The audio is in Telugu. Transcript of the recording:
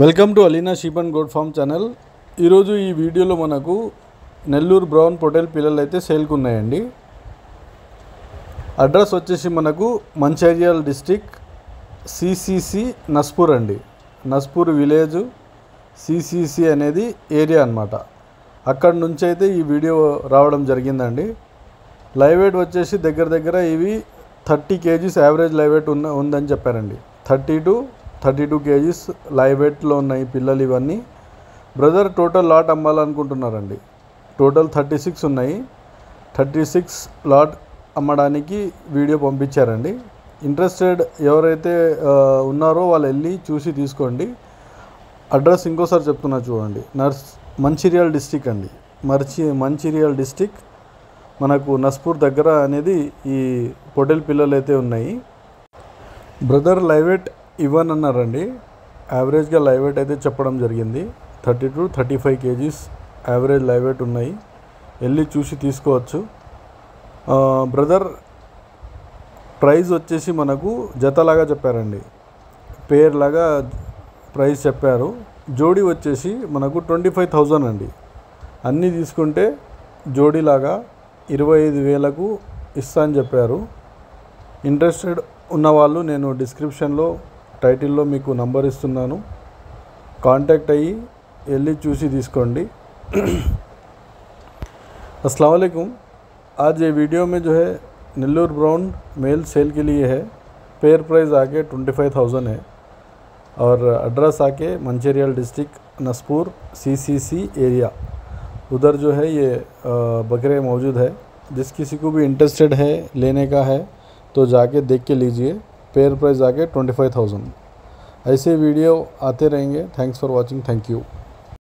Welcome to Alina sheep and goat farm channel. ఈరోజు ఈ వీడియోలో మనకు నెల్లూరు బ్రౌన్ పొటేల్ పిల్లలు అయితే సేల్కి ఉన్నాయండి. అడ్రస్ వచ్చేసి మనకు మంచిర్యాల డిస్టిక్ సిసిసి నస్పూర్ అండి. నస్పూర్ విలేజ్ సిసిసి అనేది ఏరియా అన్నమాట. అక్కడ నుంచి అయితే ఈ వీడియో రావడం జరిగిందండి. లైవ్ వెయిట్ వచ్చేసి దగ్గర ఇవి 30 kgs యావరేజ్ లైవ్ వెయిట్ ఉందని చెప్పారండి. 30 to 32 kgs లైవ్ వెయిట్లో ఉన్నాయి పిల్లలు ఇవన్నీ. బ్రదర్ టోటల్ లాట్ అమ్మాలనుకుంటున్నారండి. టోటల్ 36 ఉన్నాయి. 36 లాట్ అమ్మడానికి వీడియో పంపించారండి. ఇంట్రెస్టెడ్ ఎవరైతే ఉన్నారో వాళ్ళు వెళ్ళి చూసి తీసుకోండి. అడ్రస్ ఇంకోసారి చెప్తున్నా చూడండి. మంచిర్యాల డిస్టిక్ అండి. మంచిర్యాల డిస్టిక్ మనకు నస్పూర్ దగ్గర అనేది ఈ పొటేల్ పిల్లలు అయితే ఉన్నాయి. బ్రదర్ లైవ్ వెయిట్ ఇవ్వనన్నారండి. యావరేజ్గా లైవ్ వెయిట్ అయితే చెప్పడం జరిగింది. 30 to 35 kgs average live weight ఉన్నాయి. వెళ్ళి చూసి తీసుకోవచ్చు. బ్రదర్ ప్రైస్ వచ్చేసి మనకు జతలాగా చెప్పారండి. పేర్ లాగా ప్రైస్ చెప్పారు. జోడీ వచ్చేసి మనకు 25,000 అండి. అన్నీ తీసుకుంటే జోడీలాగా 25,000కు ఇస్తా అని చెప్పారు. ఇంట్రెస్టెడ్ ఉన్నవాళ్ళు నేను డిస్క్రిప్షన్లో टाइटल మీకు నంబర్ ఇస్తున్నాను. కాంటాక్ట్ అయ్యి వెళ్ళి చూసి తీసుకోండి. अस्सलाम वालेकुम। आज ये वीडियो में जो है नेल्लोर ब्राउन मेल सेल के लिए है। पेयर प्राइस आके 25,000 है और एड्रेस आके मंचिर्याल डिस्ट्रिक्ट नस्पूर सीसीसी एरिया उधर जो है ये बकरे मौजूद है। जिस किसी को भी इंटरेस्टेड है लेने का है तो जाके देख के लीजिए। पेयर प्राइस आके 25,000। ऐसे वीडियो आते रहेंगे। Thanks for watching. Thank you.